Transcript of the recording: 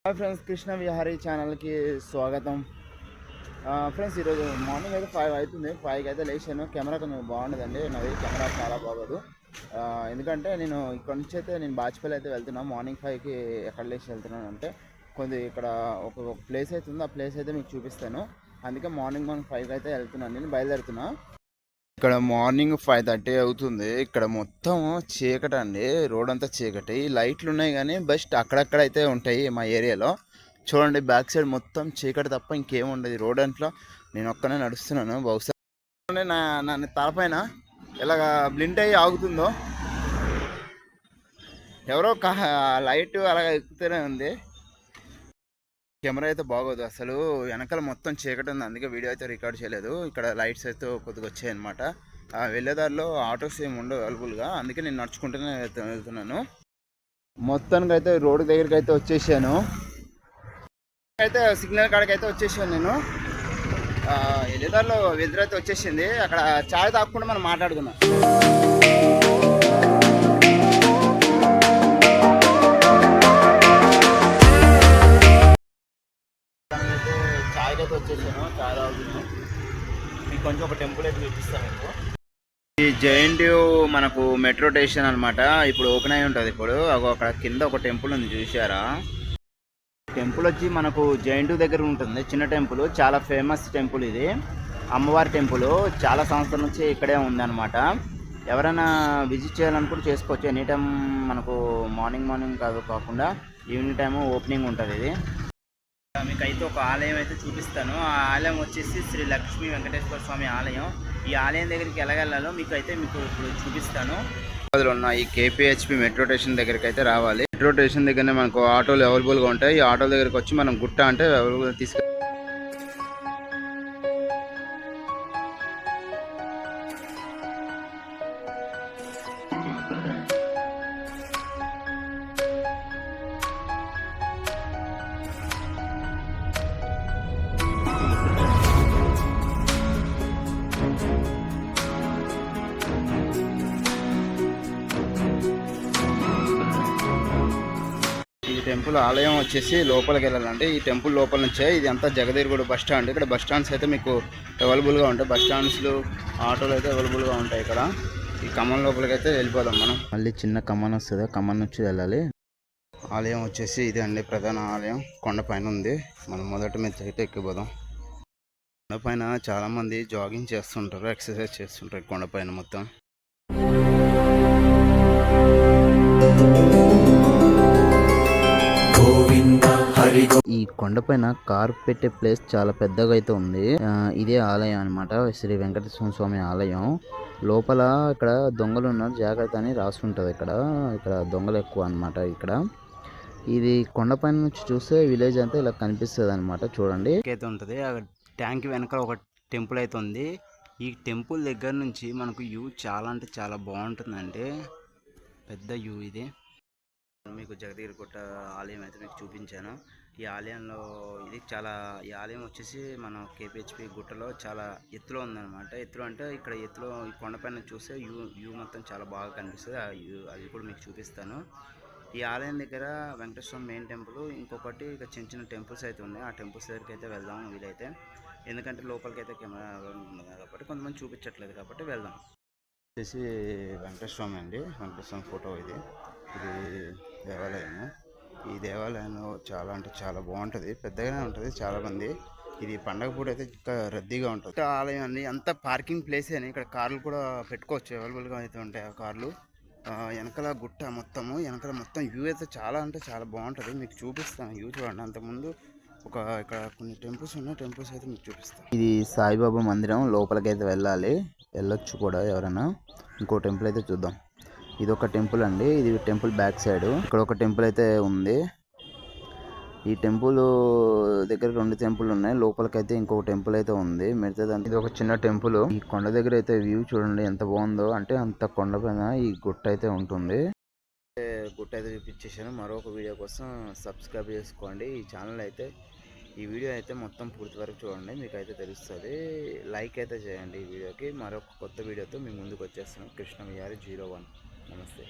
Hi friends, Krishna Vihari ఛానల్కి స్వాగతం. Friends, ఈరోజు మార్నింగ్ అయితే 5 అవుతుంది. 5కి అయితే లేచాను. కెమెరా కొంచెం బాగుండదండి, నాది కెమెరా చాలా బాగోదు. ఎందుకంటే నేను ఇక్కడ నుంచి అయితే నేను బాచిపల్లి అయితే వెళ్తున్నాను. మార్నింగ్ 5కి ఎక్కడ లేచి వెళ్తున్నాను అంటే ఇక్కడ ఒక ప్లేస్ అయితే ఉంది. ఆ ప్లేస్ అయితే మీకు చూపిస్తాను. అందుకే మార్నింగ్ 5కి అయితే వెళ్తున్నాను, నేను బయలుదేరుతున్నా. ఇక్కడ మార్నింగ్ 5:30 అవుతుంది. ఇక్కడ మొత్తం చీకటి అండి, రోడ్ అంతా చీకటి. లైట్లు ఉన్నాయి కానీ బస్ట్ అక్కడక్కడ అయితే ఉంటాయి మా ఏరియాలో. చూడండి, బ్యాక్ సైడ్ మొత్తం చీకటి తప్ప ఇంకేం ఉండదు. రోడ్ అంట్లో నేను ఒక్కనే నడుస్తున్నాను. బహుశా నా తలపైన ఇలాగ బ్లింట్ అయ్యి ఆగుతుందో, ఎవరో లైట్ అలాగ ఎక్కుతూనే ఉంది. కెమెరా అయితే బాగోదు అసలు, వెనకాల మొత్తం చీకటి ఉంది. అందుకే వీడియో అయితే రికార్డ్ చేయలేదు. ఇక్కడ లైట్స్ అయితే కొద్దిగా వచ్చాయి అనమాట. వెళ్ళేదారిలో ఆటోస్ ఏమి ఉండవు అవైలబుల్గా, అందుకే నేను నడుచుకుంటూనే వెళ్తున్నాను. మొత్తానికి అయితే రోడ్డు దగ్గరికి అయితే వచ్చేసాను. అయితే సిగ్నల్ కాడికి అయితే వచ్చేసాను నేను. వెళ్ళేదారిలో వెదర్ అయితే వచ్చేసింది. అక్కడ చాయ్ తాగకుండా మనం మాట్లాడుకున్నాం. వచ్చేసాను, చాయ్ తాగుతున్నాను. మీకు కొంచెం ఒక టెంపుల్ అయితే చూపిస్తాను మీకు. ఈ జేఎన్టీయూ మనకు మెట్రో స్టేషన్ అనమాట. ఇప్పుడు ఓపెన్ అయి ఉంటుంది. ఇప్పుడు అక్కడ కింద ఒక టెంపుల్ ఉంది, చూసారా? టెంపుల్ వచ్చి మనకు జేఎన్టీయూ దగ్గర ఉంటుంది. చిన్న టెంపుల్, చాలా ఫేమస్ టెంపుల్ ఇది. అమ్మవారి టెంపుల్ చాలా సంవత్సరాల నుంచి ఇక్కడే ఉందన్నమాట. ఎవరైనా విజిట్ చేయాలనుకుంటే చేసుకోవచ్చు. ఎనీ టైం మనకు మార్నింగ్ కాకుండా ఈవినింగ్ టైము ఓపెనింగ్ ఉంటుంది ఇది. మీకు అయితే ఒక ఆలయం అయితే చూపిస్తాను. ఆ ఆలయం వచ్చేసి శ్రీ లక్ష్మీ వెంకటేశ్వర స్వామి ఆలయం. ఈ ఆలయం దగ్గరికి ఎలాగెళ్ళాలో మీకు ఇప్పుడు చూపిస్తాను. అందులో ఉన్న ఈ కేపీహెచ్పి మెట్రో స్టేషన్ దగ్గరికి అయితే రావాలి. మెట్రో స్టేషన్ దగ్గరనే మనకు ఆటోలు అవైలబుల్గా ఉంటాయి. ఈ ఆటోల దగ్గరికి వచ్చి మనం గుట్ట అంటే అవైలబుల్ తీసుకు టెంపుల్ ఆలయం వచ్చేసి లోపలికి వెళ్ళాలంటే ఈ టెంపుల్ లోపల నుంచే. ఇది అంతా జగదేరుగుడు బస్ స్టాండ్. ఇక్కడ బస్ స్టాండ్స్ అయితే మీకు అవైలబుల్గా ఉంటాయి. బస్ స్టాండ్స్లు, ఆటోలు అయితే అవైలబుల్గా ఉంటాయి ఇక్కడ. ఈ ఖమ్మం లోపలికి అయితే వెళ్ళిపోదాం మనం. మళ్ళీ చిన్న ఖమ్మం వస్తుంది, ఖమ్మం నుంచి వెళ్ళాలి. ఆలయం వచ్చేసి ఇదే అండి, ప్రధాన ఆలయం. కొండపైన ఉంది. మనం మొదటి మీద అయితే ఎక్కిపోదాం. కొండపైన చాలామంది జాగింగ్ చేస్తుంటారు, ఎక్సర్సైజ్ చేస్తుంటారు కొండపైన మొత్తం. ఈ కొండపైన కారు పెట్టే ప్లేస్ చాలా పెద్దగా అయితే ఉంది. ఇదే ఆలయం అనమాట, శ్రీ వెంకటేశ్వర స్వామి ఆలయం. లోపల ఇక్కడ దొంగలు ఉన్నారు, జాగ్రత్త అని రాసుంటది. ఇక్కడ దొంగలు ఎక్కువ అనమాట. ఇక్కడ ఇది కొండపైన నుంచి చూస్తే విలేజ్ అంతా ఇలా కనిపిస్తుంది అనమాట. చూడండి, అయితే ఉంటుంది. ట్యాంక్ వెనకాల ఒక టెంపుల్ అయితే ఉంది. ఈ టెంపుల్ దగ్గర నుంచి మనకు వ్యూ చాలా అంటే చాలా బాగుంటుందండి. పెద్ద వ్యూ ఇది. మీకు జగదీరగుట్ట ఆలయం అయితే మీకు చూపించాను. ఈ ఆలయంలో ఈ ఆలయం వచ్చేసి మన కేపీహెచ్పి గుట్టలో చాలా ఎత్తులో ఉందన్నమాట. ఎత్తులో అంటే ఇక్కడ ఎత్తులో ఈ కొండపైన చూస్తే వ్యూ మొత్తం చాలా బాగా కనిపిస్తుంది. అది కూడా మీకు చూపిస్తాను. ఈ ఆలయం దగ్గర వెంకటేశ్వర మెయిన్ టెంపుల్, ఇంకొకటి ఇక చిన్న చిన్న టెంపుల్స్ అయితే ఉన్నాయి. ఆ టెంపుల్స్ దగ్గరికి అయితే వెళ్దాం వీలైతే. ఎందుకంటే లోపలికి అయితే కెమెరా ఉంది కాబట్టి కొంతమంది చూపించట్లేదు కాబట్టి వెళ్దాం. వచ్చేసి వెంకటేశ్వర స్వామి అండి, వెంకటేశ్వర స్వామి ఫోటో ఇది దేవాలయము. ఈ దేవాలయంలో చాలా అంటే చాలా బాగుంటుంది, పెద్దగానే ఉంటుంది. చాలామంది ఇది పండగ పూట అయితే ఇంకా రద్దీగా ఉంటుంది. ఆలయం అండి, అంతా పార్కింగ్ ప్లేసే అని. ఇక్కడ కార్లు కూడా పెట్టుకోవచ్చు, అవైలబుల్గా అయితే ఉంటాయి ఆ కార్లు. వెనకాల గుట్ట మొత్తము, వెనకాల మొత్తం వ్యూ అయితే చాలా అంటే చాలా బాగుంటుంది. మీకు చూపిస్తాను వ్యూ చూడండి. అంతకుముందు ఇక్కడ కొన్ని టెంపుల్స్ ఉన్నాయి, టెంపుల్స్ అయితే మీకు చూపిస్తాను. ఇది సాయిబాబా మందిరం, లోపలికి అయితే వెళ్ళొచ్చు కూడా ఎవరైనా. ఇంకో టెంపుల్ అయితే చూద్దాం. ఇది ఒక టెంపుల్ అండి, ఇది టెంపుల్ బ్యాక్ సైడ్. ఇక్కడ ఒక టెంపుల్ అయితే ఉంది. ఈ టెంపుల్ దగ్గర 2 టెంపుల్ ఉన్నాయి. లోపలికైతే ఇంకొక టెంపుల్ అయితే ఉంది. మిగతాదంటే ఇది ఒక చిన్న టెంపుల్. ఈ కొండ దగ్గర అయితే వ్యూ చూడండి ఎంత బాగుందో. అంటే అంత కొండ పైన ఈ గుట్ట అయితే ఉంటుంది. గుట్ట అయితే చూపించేసాను. మరొక వీడియో కోసం సబ్స్క్రైబ్ చేసుకోండి ఈ ఛానల్ అయితే. ఈ వీడియో అయితే మొత్తం పూర్తి వరకు చూడండి, మీకు అయితే తెలుస్తుంది. లైక్ అయితే చేయండి ఈ వీడియోకి. మరొక కొత్త వీడియోతో మీ ముందుకు వచ్చేస్తాను. కృష్ణ విహారీ 01. నమస్తే.